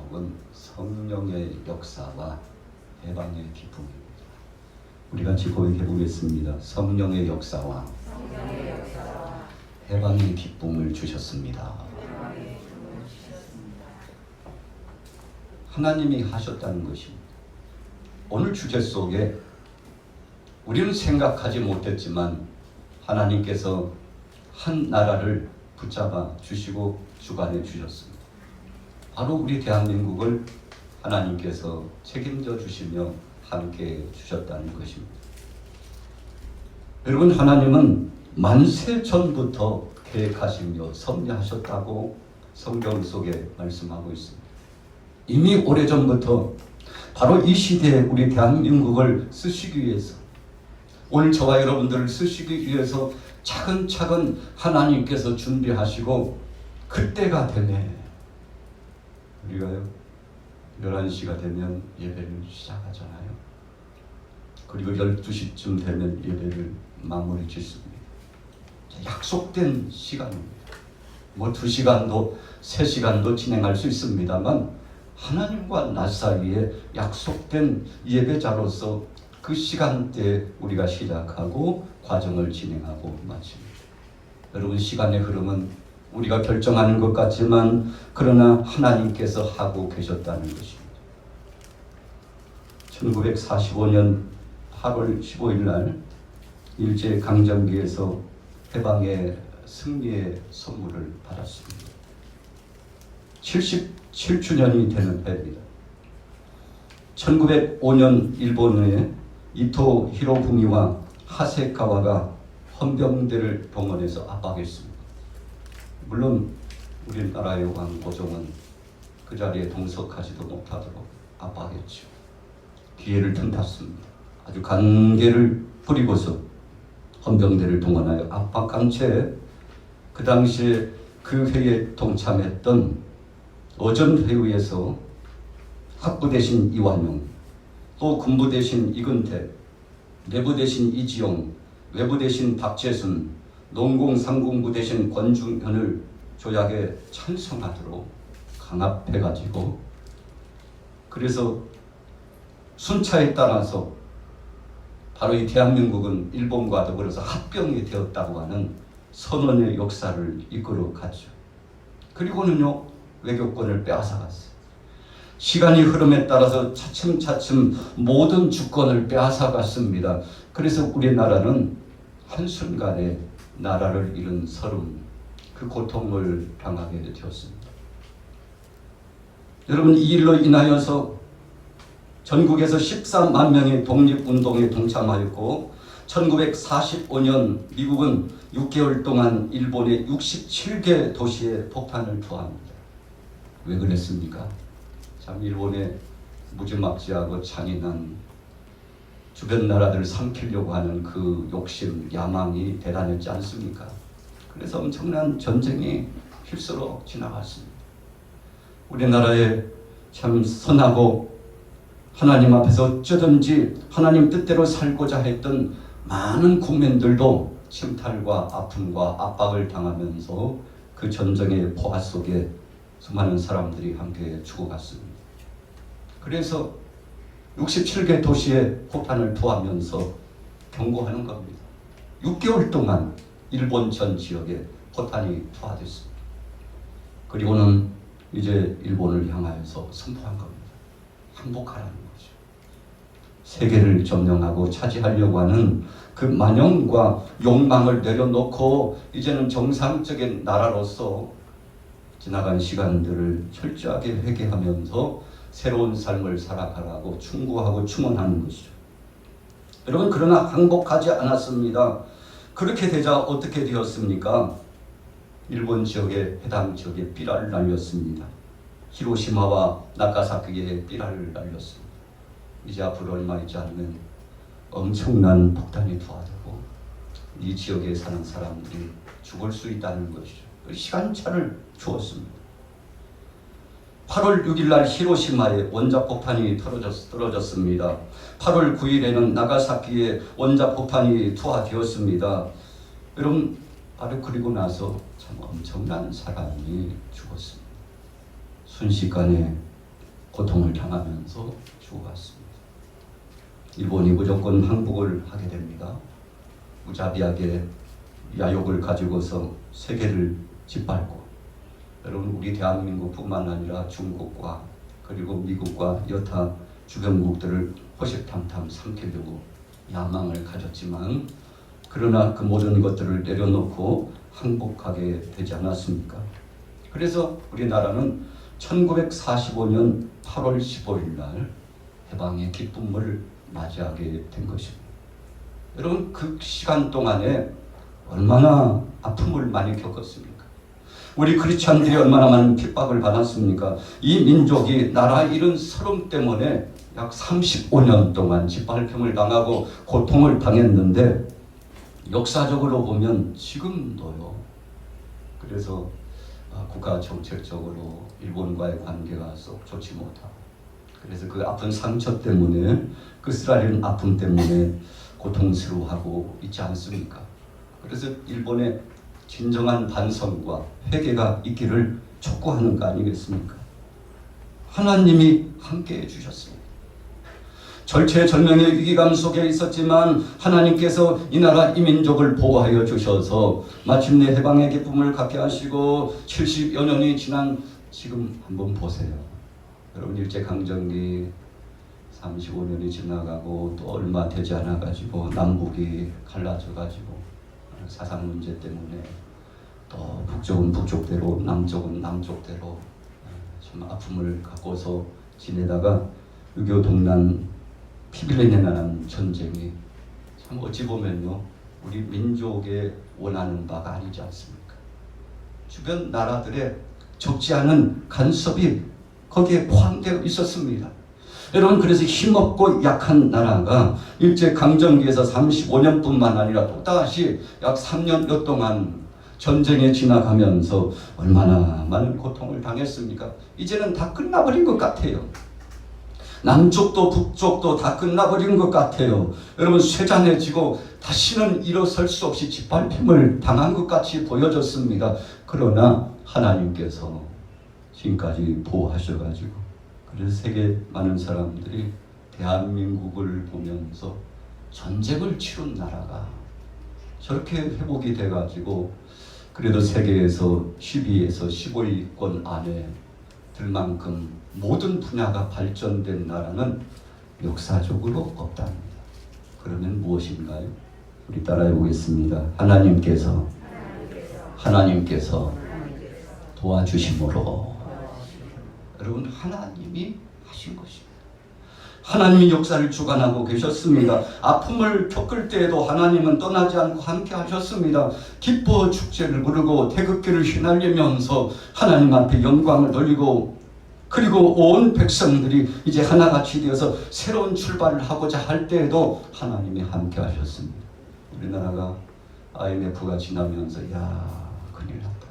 제목은 성령의 역사와 해방의 기쁨입니다. 우리 같이 고백해 보겠습니다. 성령의 역사와 해방의 기쁨을 주셨습니다. 하나님이 하셨다는 것입니다. 오늘 주제 속에 우리는 생각하지 못했지만 하나님께서 한 나라를 붙잡아 주시고 주관해 주셨습니다. 바로 우리 대한민국을 하나님께서 책임져 주시며 함께 주셨다는 것입니다. 여러분, 하나님은 만세 전부터 계획하시며 섭리하셨다고 성경 속에 말씀하고 있습니다. 이미 오래전부터 바로 이 시대에 우리 대한민국을 쓰시기 위해서, 오늘 저와 여러분들을 쓰시기 위해서 차근차근 하나님께서 준비하시고, 그때가 되면 우리가요 11시가 되면 예배를 시작하잖아요. 그리고 12시쯤 되면 예배를 마무리 짓습니다. 약속된 시간입니다. 뭐 2시간도 3시간도 진행할 수 있습니다만 하나님과 나 사이에 약속된 예배자로서 그 시간대에 우리가 시작하고 과정을 진행하고 마칩니다. 여러분, 시간의 흐름은 우리가 결정하는 것 같지만 그러나 하나님께서 하고 계셨다는 것입니다. 1945년 8월 15일 날 일제강점기에서 해방의 승리의 선물을 받았습니다. 77주년이 되는 해입니다. 1905년 일본의 이토 히로부미와 하세카와가 헌병대를 동원해서 압박했습니다. 물론 우리나라의 왕 고종은 그 자리에 동석하지도 못하도록 압박했죠. 기회를 틈탔습니다. 아주 간계를 부리고서 헌병대를 동원하여 압박한 채 그 당시에 그 회의에 동참했던 어전회의에서 학부 대신 이완용, 또 군부 대신 이근택, 내부 대신 이지용, 외부 대신 박재순, 농공상공부 대신 권중현을 조약에 찬성하도록 강압해가지고, 그래서 순차에 따라서 바로 이 대한민국은 일본과 더불어서 합병이 되었다고 하는 선언의 역사를 이끌어 갔죠. 그리고는요 외교권을 빼앗아갔어요. 시간이 흐름에 따라서 차츰차츰 모든 주권을 빼앗아갔습니다. 그래서 우리나라는 한순간에 나라를 잃은 서름, 그 고통을 당하게 되었습니다. 여러분, 이 일로 인하여서 전국에서 14만 명의 독립운동에 동참하였고 1945년 미국은 6개월 동안 일본의 67개 도시에 폭탄을 투하합니다. 왜 그랬습니까? 참 일본의 무지막지하고 잔인한 주변 나라들을 삼키려고 하는 그 욕심, 야망이 대단했지 않습니까? 그래서 엄청난 전쟁이 휩쓸어 지나갔습니다. 우리나라에 참 선하고 하나님 앞에서 어쩌든지 하나님 뜻대로 살고자 했던 많은 국민들도 침탈과 아픔과 압박을 당하면서 그 전쟁의 포화 속에 수많은 사람들이 함께 죽어갔습니다. 그래서 67개 도시에 폭탄을 투하하면서 경고하는 겁니다. 6개월 동안 일본 전 지역에 포탄이 투하됐습니다. 그리고는 이제 일본을 향하여서 선포한 겁니다. 항복하라는 거죠. 세계를 점령하고 차지하려고 하는 그 만영과 욕망을 내려놓고 이제는 정상적인 나라로서 지나간 시간들을 철저하게 회개하면서 새로운 삶을 살아가라고 충고하고 충원하는 것이죠. 여러분, 그러나 항복하지 않았습니다. 그렇게 되자 어떻게 되었습니까? 일본 지역에, 해당 지역에 삐라를 날렸습니다. 히로시마와 나가사키에 삐라를 날렸습니다. 이제 앞으로 얼마 있지 않으면 엄청난 폭탄이 투하되고 이 지역에 사는 사람들이 죽을 수 있다는 것이죠. 시간차를 주었습니다. 8월 6일 날 히로시마에 원자폭탄이 떨어졌습니다. 8월 9일에는 나가사키에 원자폭탄이 투하되었습니다. 여러분, 바로 그리고 나서 참 엄청난 사람이 죽었습니다. 순식간에 고통을 당하면서 죽어갔습니다. 일본이 무조건 항복을 하게 됩니다. 무자비하게 야욕을 가지고서 세계를 짓밟고, 여러분 우리 대한민국뿐만 아니라 중국과 그리고 미국과 여타 주변국들을 호시탐탐 삼키려고 야망을 가졌지만, 그러나 그 모든 것들을 내려놓고 항복하게 되지 않았습니까? 그래서 우리나라는 1945년 8월 15일 날 해방의 기쁨을 맞이하게 된 것입니다. 여러분 그 시간 동안에 얼마나 아픔을 많이 겪었습니까? 우리 크리스찬들이 얼마나 많은 핍박을 받았습니까? 이 민족이 나라 잃은 서름 때문에 약 35년 동안 짓밟힘을 당하고 고통을 당했는데, 역사적으로 보면 지금도요. 그래서 국가 정책적으로 일본과의 관계가 썩 좋지 못하고, 그래서 그 아픈 상처 때문에, 그 쓰라린 아픔 때문에 고통스러워하고 있지 않습니까? 그래서 일본의 진정한 반성과 회개가 있기를 촉구하는 거 아니겠습니까? 하나님이 함께해 주셨습니다. 절체절명의 위기감 속에 있었지만 하나님께서 이 나라 이 민족을 보호하여 주셔서 마침내 해방의 기쁨을 갖게 하시고 70여 년이 지난 지금 한번 보세요. 여러분 일제강점기 35년이 지나가고 또 얼마 되지 않아 가지고 남북이 갈라져 가지고 사상 문제 때문에 또 북쪽은 북쪽대로 남쪽은 남쪽대로 참 아픔을 갖고서 지내다가 6.25 동란 피빌린에 관한 전쟁이 참 어찌 보면요 우리 민족의 원하는 바가 아니지 않습니까? 주변 나라들의 적지 않은 간섭이 거기에 포함되어 있었습니다. 여러분 그래서 힘없고 약한 나라가 일제강점기에서 35년뿐만 아니라 또다시 약 3년여 동안 전쟁에 지나가면서 얼마나 많은 고통을 당했습니까? 이제는 다 끝나버린 것 같아요. 남쪽도 북쪽도 다 끝나버린 것 같아요. 여러분 쇠잔해지고 다시는 일어설 수 없이 짓밟힘을 당한 것 같이 보여졌습니다. 그러나 하나님께서 지금까지 보호하셔가지고, 그래서 세계 많은 사람들이 대한민국을 보면서 전쟁을 치른 나라가 저렇게 회복이 돼가지고 그래도 세계에서 10위에서 15위권 안에 들 만큼 모든 분야가 발전된 나라는 역사적으로 없답니다. 그러면 무엇인가요? 우리 따라해 보겠습니다. 하나님께서 도와주심으로. 여러분 하나님이 하신 것입니다. 하나님이 역사를 주관하고 계셨습니다. 아픔을 겪을 때에도 하나님은 떠나지 않고 함께 하셨습니다. 기뻐 축제를 부르고 태극기를 휘날리면서 하나님 앞에 영광을 돌리고, 그리고 온 백성들이 이제 하나같이 되어서 새로운 출발을 하고자 할 때에도 하나님이 함께 하셨습니다. 우리나라가 IMF가 지나면서 큰일 났다.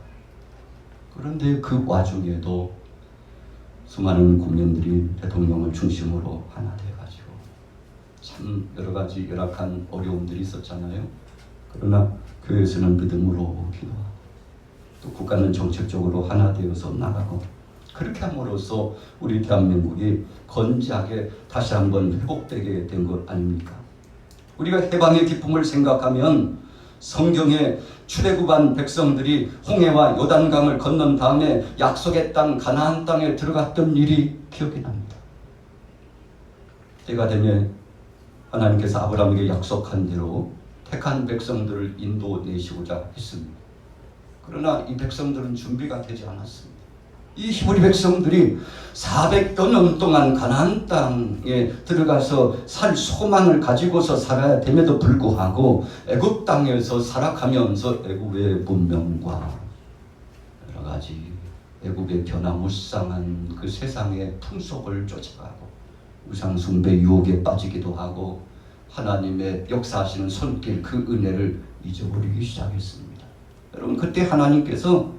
그런데 그 와중에도 수많은 국민들이 대통령을 중심으로 하나 돼가지고 참 여러 가지 열악한 어려움들이 있었잖아요. 그러나 교회에서는 믿음으로 기도하고 또 국가는 정책적으로 하나 되어서 나가고, 그렇게 함으로써 우리 대한민국이 건재하게 다시 한번 회복되게 된 것 아닙니까? 우리가 해방의 기쁨을 생각하면 성경에 출애굽한 백성들이 홍해와 요단강을 건넌 다음에 약속의 땅 가나안 땅에 들어갔던 일이 기억이 납니다. 때가 되면 하나님께서 아브라함에게 약속한 대로 택한 백성들을 인도내시고자 했습니다. 그러나 이 백성들은 준비가 되지 않았습니다. 이 히브리 백성들이 400여 년 동안 가나안 땅에 들어가서 살 소망을 가지고서 살아야 됨에도 불구하고 애굽 땅에서 살아가면서 애굽의 문명과 여러 가지 애굽의 변화무쌍한 그 세상의 풍속을 쫓아가고 우상 숭배 유혹에 빠지기도 하고 하나님의 역사하시는 손길 그 은혜를 잊어버리기 시작했습니다. 여러분 그때 하나님께서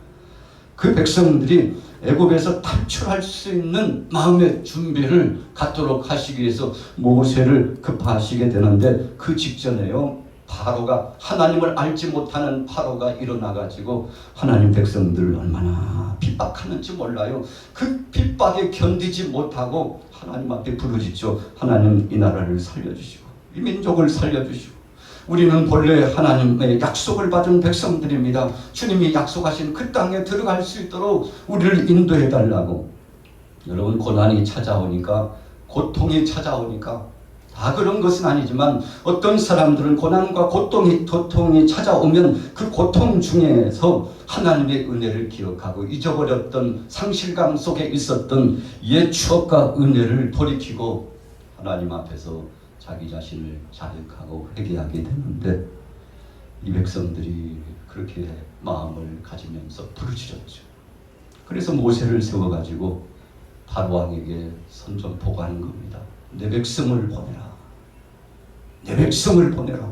그 백성들이 애굽에서 탈출할 수 있는 마음의 준비를 갖도록 하시기 위해서 모세를 급파하시게 되는데, 그 직전에요 하나님을 알지 못하는 파로가 일어나가지고 하나님 백성들을 얼마나 비판하고 핍박하는지 몰라요. 그 핍박에 견디지 못하고 하나님 앞에 부르짖죠. 하나님 이 나라를 살려주시고 이 민족을 살려주시고. 우리는 본래 하나님의 약속을 받은 백성들입니다. 주님이 약속하신 그 땅에 들어갈 수 있도록 우리를 인도해 달라고. 여러분, 고난이 찾아오니까, 고통이 찾아오니까 다 그런 것은 아니지만 어떤 사람들은 고난과 고통이 찾아오면 그 고통 중에서 하나님의 은혜를 기억하고 잊어버렸던 상실감 속에 있었던 옛 추억과 은혜를 돌이키고 하나님 앞에서 자기 자신을 자백하고 회개하게 되는데, 이 백성들이 그렇게 마음을 가지면서 부르짖었죠. 그래서 모세를 세워가지고 바로 왕에게 선전포고하는 겁니다. 내 백성을 보내라. 내 백성을 보내라.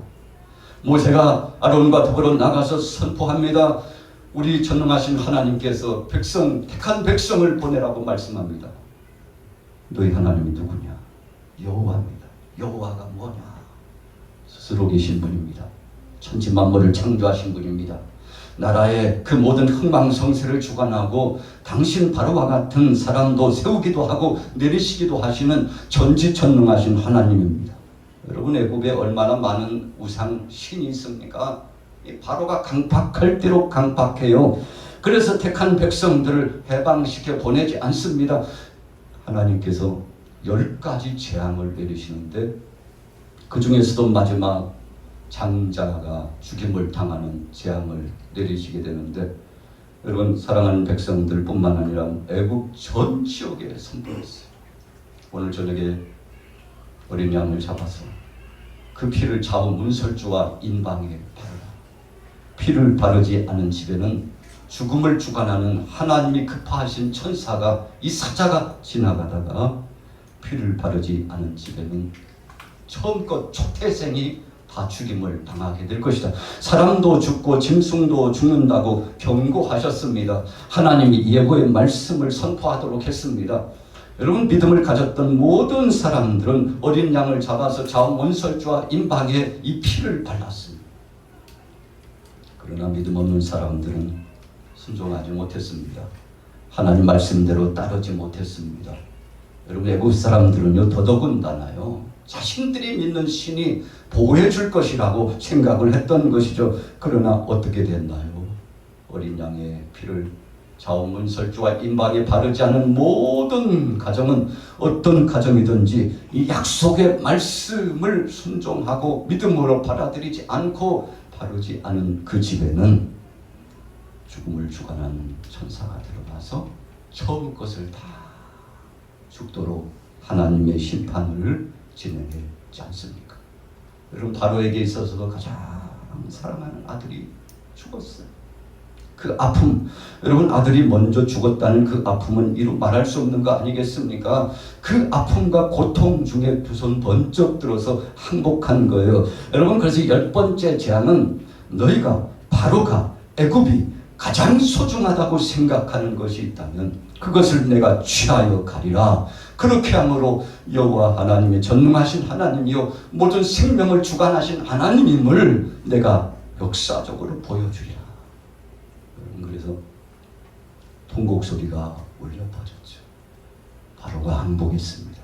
모세가 아론과 더불어 나가서 선포합니다. 우리 전능하신 하나님께서 택한 백성을 보내라고 말씀합니다. 너희 하나님이 누구냐? 여호와입니다. 여호와가 뭐냐? 스스로 계신 분입니다. 천지 만물을 창조하신 분입니다. 나라의 그 모든 흥망성쇠를 주관하고 당신 바로와 같은 사람도 세우기도 하고 내리시기도 하시는 전지전능하신 하나님입니다. 여러분, 애굽에 얼마나 많은 우상 신이 있습니까? 바로가 강팍할 대로 강팍해요. 그래서 택한 백성들을 해방시켜 보내지 않습니다. 하나님께서 10가지 재앙을 내리시는데 그 중에서도 마지막 장자가 죽임을 당하는 재앙을 내리시게 되는데, 여러분, 사랑하는 백성들 뿐만 아니라 애국 전 지역에 선포했어요. 오늘 저녁에 어린 양을 잡아서 그 피를 좌우 문설주와 인방에 바르라. 피를 바르지 않은 집에는 죽음을 주관하는 하나님이 급파하신 천사가, 이 사자가 지나가다가 피를 바르지 않은 집에는 처음껏 초태생이 다 죽임을 당하게 될 것이다. 사람도 죽고 짐승도 죽는다고 경고하셨습니다. 하나님이 예고의 말씀을 선포하도록 했습니다. 여러분, 믿음을 가졌던 모든 사람들은 어린 양을 잡아서 좌우 문설주와 인방에 이 피를 발랐습니다. 그러나 믿음 없는 사람들은 순종하지 못했습니다. 하나님 말씀대로 따르지 못했습니다. 여러분, 애국 사람들은요, 더더군다나요, 자신들이 믿는 신이 보호해 줄 것이라고 생각을 했던 것이죠. 그러나 어떻게 됐나요? 어린 양의 피를 좌우 문설주와 인방에 바르지 않은 모든 가정은, 어떤 가정이든지 이 약속의 말씀을 순종하고 믿음으로 받아들이지 않고 바르지 않은 그 집에는 죽음을 주관하는 천사가 들어가서 처음 것을 다 죽도록 하나님의 심판을 진행하지 않습니까? 여러분, 바로에게 있어서도 가장 사랑하는 아들이 죽었어요. 그 아픔, 여러분, 아들이 먼저 죽었다는 그 아픔은 이루 말할 수 없는 거 아니겠습니까? 그 아픔과 고통 중에 두 손 번쩍 들어서 항복한 거예요. 여러분, 그래서 10번째 재앙은 너희가, 바로가, 애굽이 가장 소중하다고 생각하는 것이 있다면 그것을 내가 취하여 가리라. 그렇게 함으로 여호와 하나님의 전능하신 하나님이요 모든 생명을 주관하신 하나님임을 내가 역사적으로 보여주리라. 그래서 통곡 소리가 울려 퍼졌죠. 바로가 항복했습니다.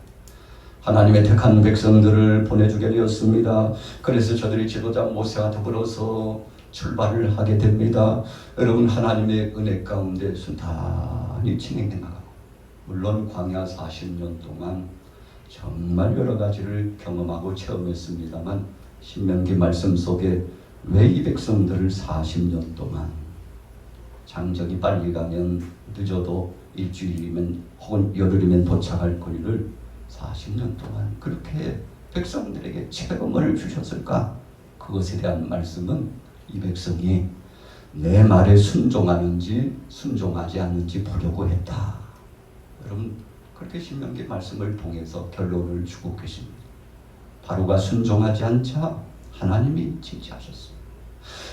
하나님의 택한 백성들을 보내주게 되었습니다. 그래서 저들이 지도자 모세와 더불어서 출발을 하게 됩니다. 여러분, 하나님의 은혜 가운데 순탄히 진행해 나가고, 물론 광야 40년 동안 정말 여러 가지를 경험하고 체험했습니다만, 신명기 말씀 속에 왜 이 백성들을 40년 동안, 장정이 빨리 가면 늦어도 일주일이면 혹은 열흘이면 도착할 거리를 40년 동안 그렇게 백성들에게 체험을 주셨을까? 그것에 대한 말씀은 이 백성이 내 말에 순종하는지 순종하지 않는지 보려고 했다. 여러분, 그렇게 신명기 말씀을 통해서 결론을 주고 계십니다. 바로가 순종하지 않자 하나님이 징계하셨습니다.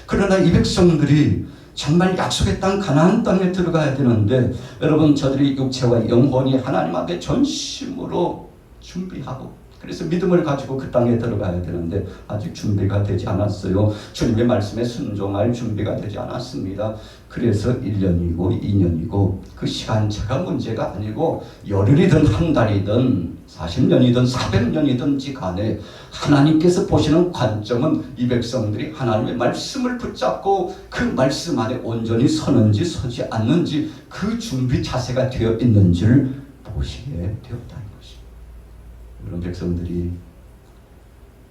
그러나 이 백성들이 정말 약속의 땅 가나안 땅에 들어가야 되는데, 여러분, 저들이 육체와 영혼이 하나님 앞에 전심으로 준비하고 그래서 믿음을 가지고 그 땅에 들어가야 되는데 아직 준비가 되지 않았어요. 주님의 말씀에 순종할 준비가 되지 않았습니다. 그래서 1년이고 2년이고 그 시간차가 문제가 아니고 열흘이든 한 달이든 40년이든 400년이든지 간에 하나님께서 보시는 관점은 이 백성들이 하나님의 말씀을 붙잡고 그 말씀 안에 온전히 서는지 서지 않는지 그 준비 자세가 되어 있는지를 보시게 되었다는 것입니다. 그런 백성들이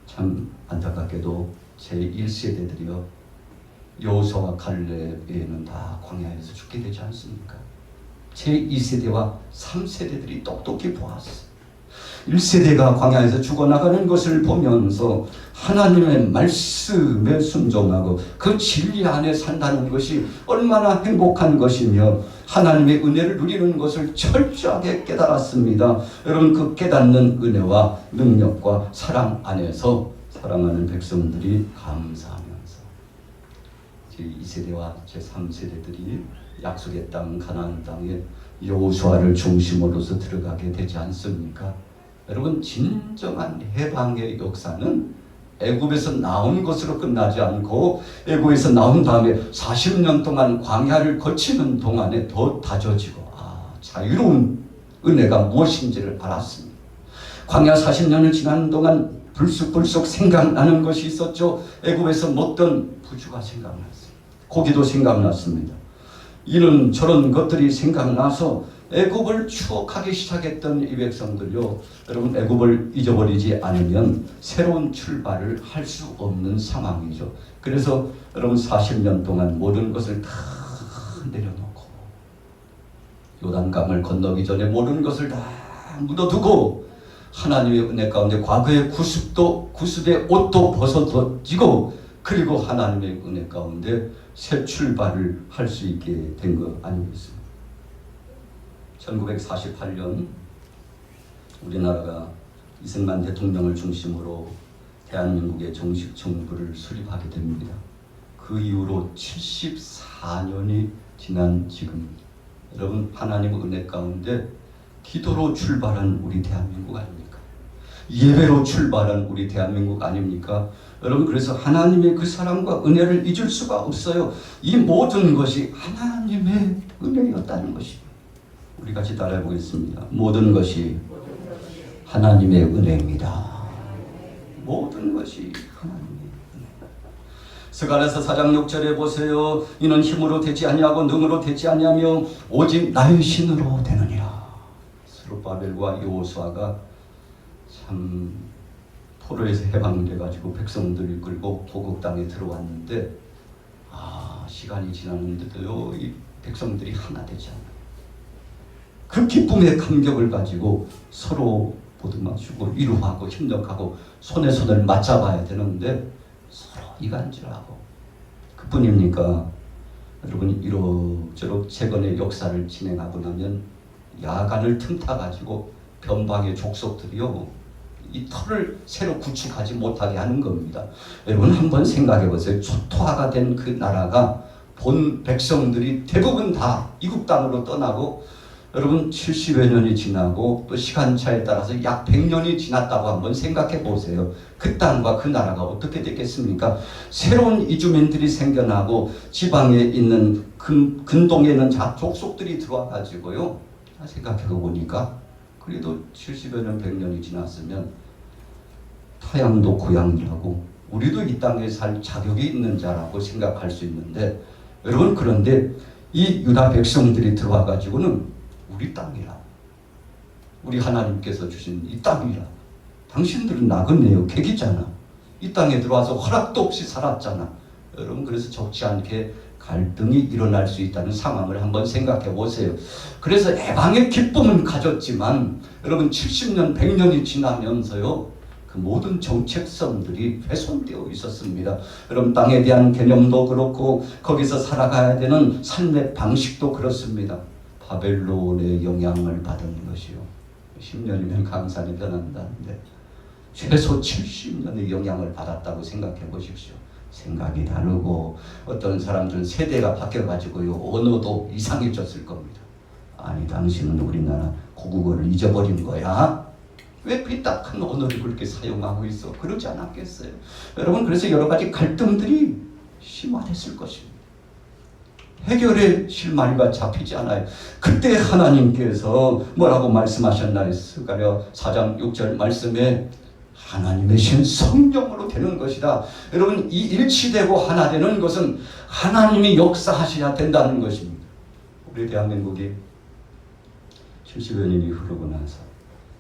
참 안타깝게도 제1세대들이요 여호수아와 갈렙에는 다 광야에서 죽게 되지 않습니까? 제2세대와 3세대들이 똑똑히 보았어요. 1세대가 광야에서 죽어나가는 것을 보면서 하나님의 말씀에 순종하고 그 진리 안에 산다는 것이 얼마나 행복한 것이며 하나님의 은혜를 누리는 것을 철저하게 깨달았습니다. 여러분 그 깨닫는 은혜와 능력과 사랑 안에서 사랑하는 백성들이 감사하면서 제2세대와 제3세대들이 약속의 땅 가나안 땅에 여호수아를 중심으로서 들어가게 되지 않습니까? 여러분 진정한 해방의 역사는 애굽에서 나온 것으로 끝나지 않고 애굽에서 나온 다음에 40년 동안 광야를 거치는 동안에 더 다져지고 자유로운 은혜가 무엇인지를 알았습니다. 광야 40년을 지나는 동안 불쑥불쑥 생각나는 것이 있었죠. 애굽에서 먹던 부주가 생각났어요. 고기도 생각났습니다. 이런 저런 것들이 생각나서 애굽을 추억하기 시작했던 이 백성들요. 여러분 애굽을 잊어버리지 않으면 새로운 출발을 할 수 없는 상황이죠. 그래서 여러분 40년 동안 모든 것을 다 내려놓고 요단강을 건너기 전에 모든 것을 다 묻어두고 하나님의 은혜 가운데 과거의 구습의 옷도 벗어지고 그리고 하나님의 은혜 가운데 새 출발을 할 수 있게 된 것 아니겠습니까? 1948년 우리나라가 이승만 대통령을 중심으로 대한민국의 정식 정부를 수립하게 됩니다. 그 이후로 74년이 지난 지금 여러분 하나님의 은혜 가운데 기도로 출발한 우리 대한민국 아닙니까? 예배로 출발한 우리 대한민국 아닙니까? 여러분 그래서 하나님의 그 사랑과 은혜를 잊을 수가 없어요. 이 모든 것이 하나님의 은혜였다는 것입니다. 우리 같이 따라해 보겠습니다. 모든 것이 하나님의 은혜입니다. 모든 것이 하나님의 은혜입니다. 스가랴서 4장 6절에 보세요. 이는 힘으로 되지 아니하고 능으로 되지 아니하며 오직 나의 신으로 되느니라. 스룹바벨과 여호수아가 참 포로에서 해방돼가지고 백성들을 끌고 고국 땅에 들어왔는데 시간이 지났는데도요 이 백성들이 하나 되지 않아요. 그 기쁨의 감격을 가지고 서로 보듬어주고 위로하고 협력하고 손에 손을 맞잡아야 되는데 서로 이간질하고 그뿐입니까? 여러분 이럭저럭 재건의 역사를 진행하고 나면 야간을 틈타가지고 변방의 족속들이요 이 터를 새로 구축하지 못하게 하는 겁니다. 여러분 한번 생각해 보세요. 초토화가 된 그 나라가 본 백성들이 대부분 다 이국 땅으로 떠나고 여러분 70여 년이 지나고 또 시간차에 따라서 약 100년이 지났다고 한번 생각해 보세요. 그 땅과 그 나라가 어떻게 됐겠습니까? 새로운 이주민들이 생겨나고 지방에 있는 근동에 있는 족속들이 들어와 가지고요. 생각해 보니까 그래도 70여 년 100년이 지났으면 타양도 고향이라고 우리도 이 땅에 살 자격이 있는 자라고 생각할 수 있는데 여러분 그런데 이 유다 백성들이 들어와 가지고는 우리 땅이라 우리 하나님께서 주신 이 땅이라 당신들은 나그네요 객이잖아 이 땅에 들어와서 허락도 없이 살았잖아. 여러분 그래서 적지 않게 갈등이 일어날 수 있다는 상황을 한번 생각해 보세요. 그래서 해방의 기쁨은 가졌지만 여러분 70년 100년이 지나면서요 그 모든 정체성들이 훼손되어 있었습니다. 여러분 땅에 대한 개념도 그렇고 거기서 살아가야 되는 삶의 방식도 그렇습니다. 바벨론의 영향을 받은 것이요 10년이면 강산이 변한다는데 최소 70년의 영향을 받았다고 생각해 보십시오. 생각이 다르고 어떤 사람들은 세대가 바뀌어가지고요 언어도 이상해졌을 겁니다. 아니 당신은 우리나라 고국어를 잊어버린 거야? 왜 삐딱한 언어를 그렇게 사용하고 있어? 그러지 않았겠어요? 여러분, 그래서 여러 가지 갈등들이 심화됐을 것입니다. 해결의 실마리가 잡히지 않아요. 그때 하나님께서 뭐라고 말씀하셨나요? 스가랴 4장 6절 말씀에 하나님의 신 성령으로 되는 것이다. 여러분, 이 일치되고 하나 되는 것은 하나님이 역사하셔야 된다는 것입니다. 우리 대한민국이 70여 년이 흐르고 나서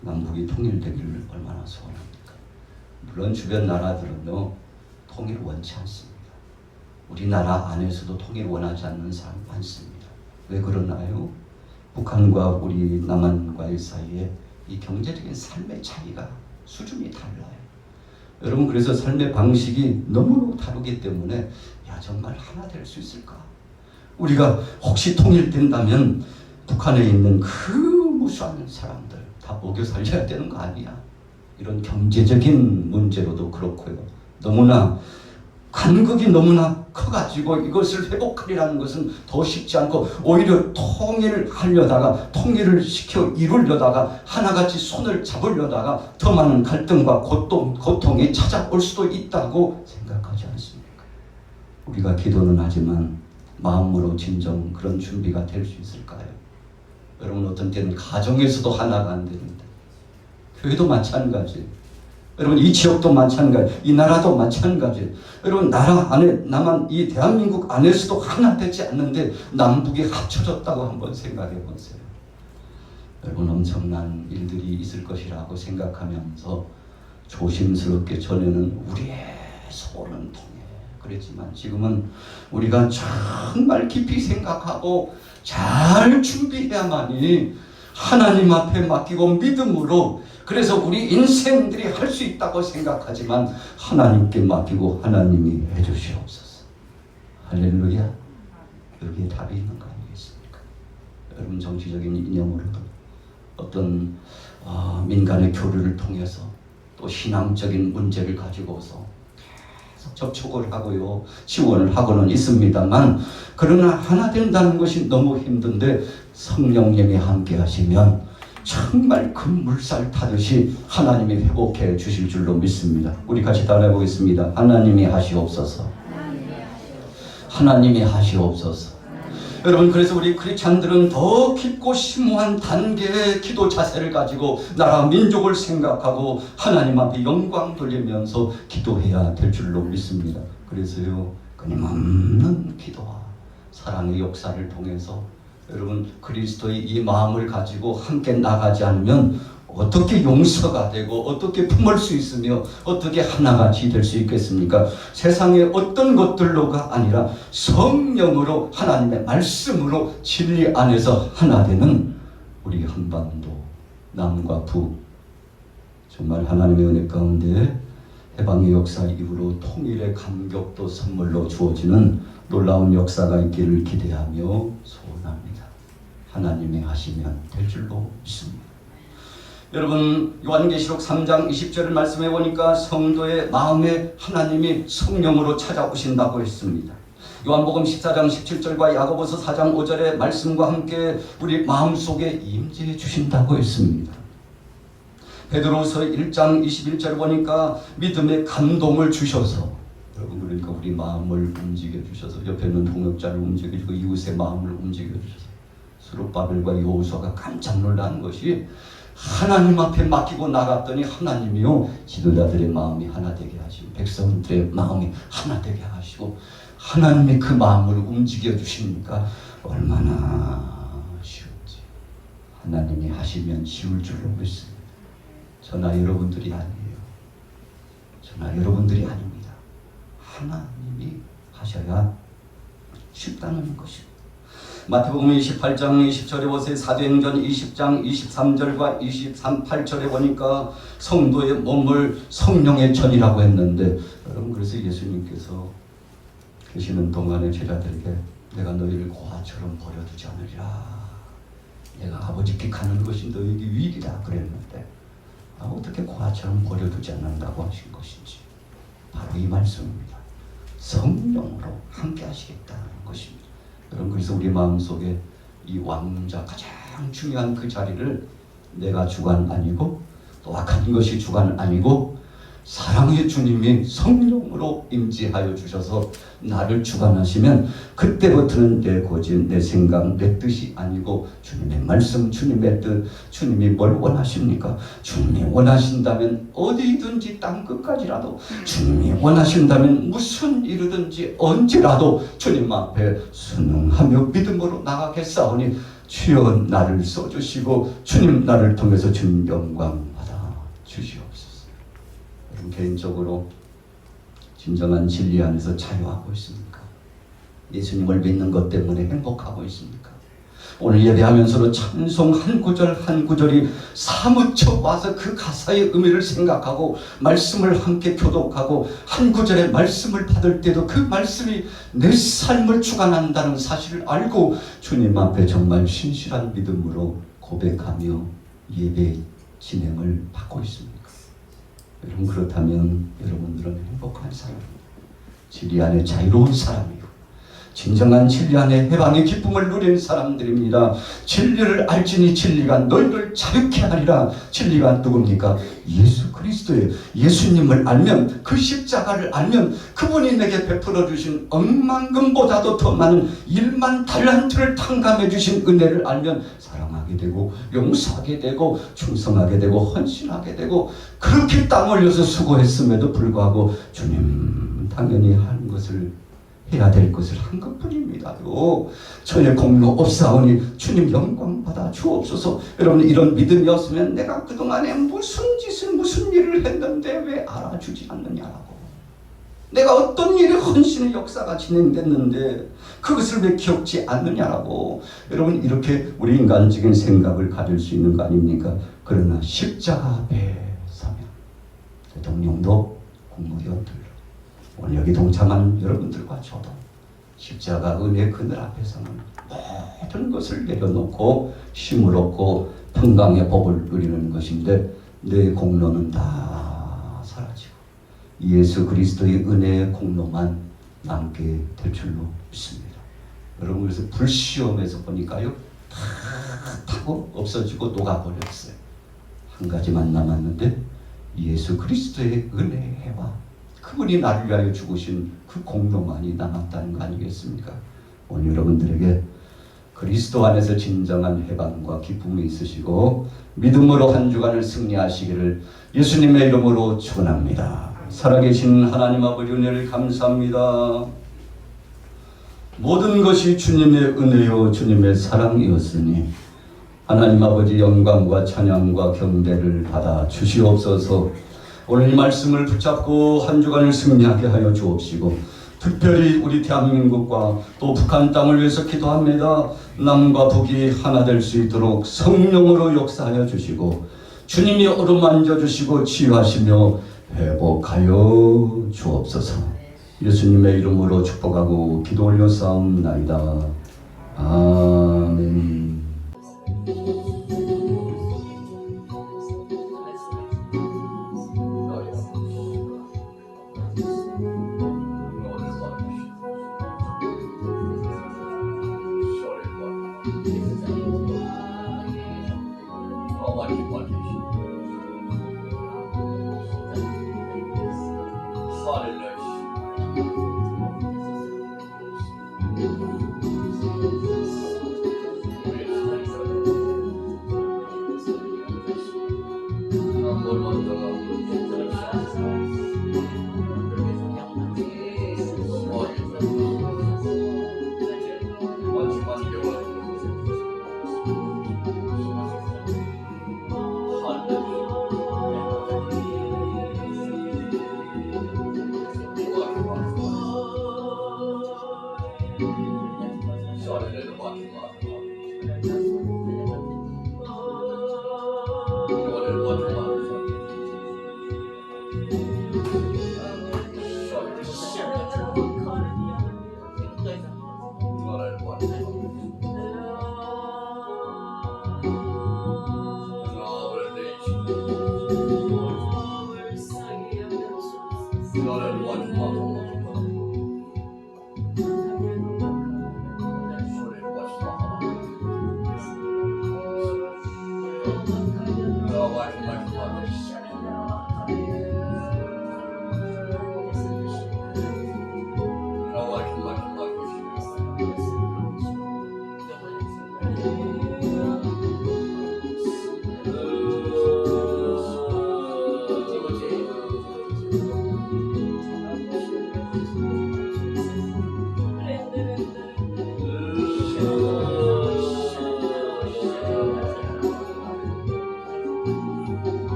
남북이 통일되기를 얼마나 소원합니까? 물론 주변 나라들은요, 통일 원치 않습니다. 우리나라 안에서도 통일 원하지 않는 사람 많습니다. 왜 그러나요? 북한과 우리 남한과의 사이에 이 경제적인 삶의 차이가 수준이 달라요. 여러분, 그래서 삶의 방식이 너무 다르기 때문에 야, 정말 하나 될 수 있을까? 우리가 혹시 통일된다면 북한에 있는 그 무수한 사람들 다 먹여 살려야 되는 거 아니야? 이런 경제적인 문제로도 그렇고요. 너무나 간극이 너무나 커가지고 이것을 회복하리라는 것은 더 쉽지 않고 오히려 통일하려다가 통일을 시켜 이루려다가 하나같이 손을 잡으려다가 더 많은 갈등과 고통이 찾아올 수도 있다고 생각하지 않습니까? 우리가 기도는 하지만 마음으로 진정 그런 준비가 될 수 있을까요? 여러분, 어떤 때는 가정에서도 하나가 안 됩니다. 교회도 마찬가지. 여러분, 이 지역도 마찬가지, 이 나라도 마찬가지. 여러분, 나라 안에 남한 이 대한민국 안에서도 하나 되지 않는데 남북이 합쳐졌다고 한번 생각해 보세요. 여러분, 엄청난 일들이 있을 것이라고 생각하면서 조심스럽게 전에는 우리의 소원은 통해 그랬지만 지금은 우리가 정말 깊이 생각하고 잘 준비해야만이 하나님 앞에 맡기고 믿음으로, 그래서 우리 인생들이 할 수 있다고 생각하지만 하나님께 맡기고 하나님이 해주시옵소서. 할렐루야. 여기에 답이 있는 거 아니겠습니까? 여러분, 정치적인 이념으로도 어떤 민간의 교류를 통해서 또 신앙적인 문제를 가지고서 계속 접촉을 하고요, 지원을 하고는 있습니다만, 그러나 하나 된다는 것이 너무 힘든데 성령님이 함께 하시면 정말 큰 물살 타듯이 하나님이 회복해 주실 줄로 믿습니다. 우리 같이 따라해 보겠습니다. 하나님이 하시옵소서. 하나님이 하시옵소서. 여러분, 그래서 우리 크리스찬들은 더 깊고 심오한 단계의 기도 자세를 가지고 나라 민족을 생각하고 하나님 앞에 영광 돌리면서 기도해야 될 줄로 믿습니다. 그래서요, 끊임없는 기도와 사랑의 역사를 통해서 여러분, 그리스도의 이 마음을 가지고 함께 나가지 않으면 어떻게 용서가 되고 어떻게 품을 수 있으며 어떻게 하나같이 될 수 있겠습니까? 세상의 어떤 것들로가 아니라 성령으로, 하나님의 말씀으로, 진리 안에서 하나 되는 우리 한반도 남과 북, 정말 하나님의 은혜 가운데 해방의 역사 이후로 통일의 감격도 선물로 주어지는 놀라운 역사가 있기를 기대하며 소원합니다. 하나님이 하시면 될 줄로 믿습니다. 여러분, 요한계시록 3장 20절을 말씀해 보니까 성도의 마음에 하나님이 성령으로 찾아오신다고 했습니다. 요한복음 14장 17절과 야고보서 4장 5절의 말씀과 함께 우리 마음속에 임재해 주신다고 했습니다. 베드로후서 1장 21절 보니까 믿음의 감동을 주셔서, 여러분, 그러니까 우리 마음을 움직여 주셔서, 옆에 있는 동역자를 움직여 주고 이웃의 마음을 움직여 주셔서 스룹바벨과 여호수아가 깜짝 놀란 것이 하나님 앞에 맡기고 나갔더니 하나님이요, 지도자들의 마음이 하나 되게 하시고 백성들의 마음이 하나 되게 하시고 하나님이 그 마음을 움직여 주시니까 얼마나 쉬운지. 하나님이 하시면 쉬울 줄로 믿습니다. 저나 여러분들이 아니에요. 저나 여러분들이 아닙니다. 하나님이 하셔야 쉽다는 것입니다. 마태복음 28장 20절에 보세요. 사도행전 20장 23절과 28절에 보니까 성도의 몸을 성령의 전이라고 했는데, 여러분, 그래서 예수님께서 계시는 동안에 제자들에게 내가 너희를 고아처럼 버려두지 않으리라. 내가 아버지께 가는 것이 너희에게 위기다 그랬는데 어떻게 고아처럼 버려두지 않는다고 하신 것인지 바로 이 말씀입니다. 성령으로 함께 하시겠다는 것입니다. 여러분, 그래서 우리 마음속에 이 왕자 가장 중요한 그 자리를 내가 주관 아니고 또 악한 것이 주관 아니고 사랑의 주님이 성령으로 임재하여 주셔서 나를 주관하시면 그때부터는 내 고집, 내 생각, 내 뜻이 아니고 주님의 말씀, 주님의 뜻, 주님이 뭘 원하십니까? 주님이 원하신다면 어디든지 땅 끝까지라도, 주님이 원하신다면 무슨 일이든지 언제라도 주님 앞에 순응하며 믿음으로 나가겠사오니 주여 나를 써주시고 주님 나를 통해서 주님 영광 받아 주시옵소서. 여러분 개인적으로 진정한 진리 안에서 자유하고 있습니까? 예수님을 믿는 것 때문에 행복하고 있습니까? 오늘 예배하면서도 찬송 한 구절 한 구절이 사무쳐 와서 그 가사의 의미를 생각하고 말씀을 함께 교독하고 한 구절의 말씀을 받을 때도 그 말씀이 내 삶을 주관한다는 사실을 알고 주님 앞에 정말 신실한 믿음으로 고백하며 예배 진행을 받고 있습니까? 여러분 그렇다면 여러분들은 행복한 사람입니다. 진리 안에 자유로운 사람이요 진정한 진리 안에 해방의 기쁨을 누린 사람들입니다. 진리를 알지니 진리가 너희를 자유케 하리라. 진리가 누굽니까? 예수 그리스도예요. 예수님을 알면, 그 십자가를 알면, 그분이 내게 베풀어 주신 억만금보다도 더 많은 1만 달란트를 탕감해 주신 은혜를 알면 사랑하게 되고 용서하게 되고 충성하게 되고 헌신하게 되고, 그렇게 땀 흘려서 수고했음에도 불구하고 주님 당연히 하는 것을 해야 될 것을 한 것뿐입니다요. 저의 공로 없사오니 주님 영광 받아 주옵소서. 여러분 이런 믿음이었으면 내가 그동안에 무슨 짓을 무슨 일을 했는데 왜 알아주지 않느냐라고, 내가 어떤 일에 헌신의 역사가 진행됐는데 그것을 왜 기억지 않느냐라고, 여러분 이렇게 우리 인간적인 생각을 가질 수 있는 거 아닙니까? 그러나 십자가 앞에 서면 대통령도 국무위원들, 오늘 여기 동참한 여러분들과 저도 십자가 은혜 그늘 앞에서는 모든 것을 내려놓고 힘을 얻고 평강의 법을 누리는 것인데, 내 공로는 다 사라지고 예수 그리스도의 은혜의 공로만 남게 될 줄로 믿습니다. 여러분 그래서 불시험에서 보니까요 다 타고 없어지고 녹아버렸어요. 한 가지만 남았는데 예수 그리스도의 은혜의 해와 그분이 나를 위하여 죽으신 그 공로만이 남았다는 거 아니겠습니까? 오늘 여러분들에게 그리스도 안에서 진정한 해방과 기쁨이 있으시고 믿음으로 한 주간을 승리하시기를 예수님의 이름으로 축원합니다. 살아계신 하나님 아버지 은혜를 감사합니다. 모든 것이 주님의 은혜요 주님의 사랑이었으니 하나님 아버지 영광과 찬양과 경배를 받아 주시옵소서. 오늘 이 말씀을 붙잡고 한 주간을 승리하게 하여 주옵시고, 특별히 우리 대한민국과 또 북한 땅을 위해서 기도합니다. 남과 북이 하나 될 수 있도록 성령으로 역사하여 주시고 주님이 어루만져 주시고 치유하시며 회복하여 주옵소서. 예수님의 이름으로 축복하고 기도 올려 싸움나이다. 아멘.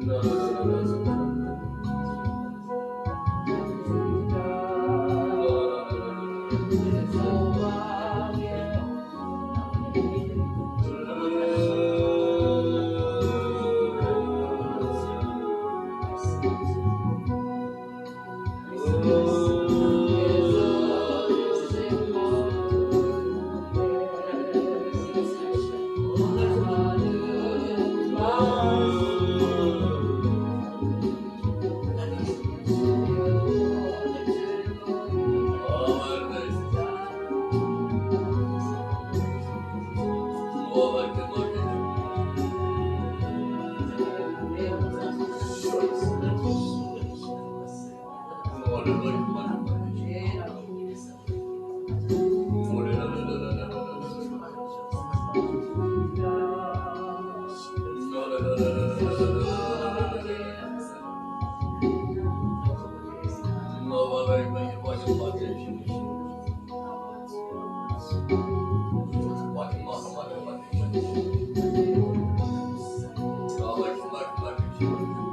Thank you.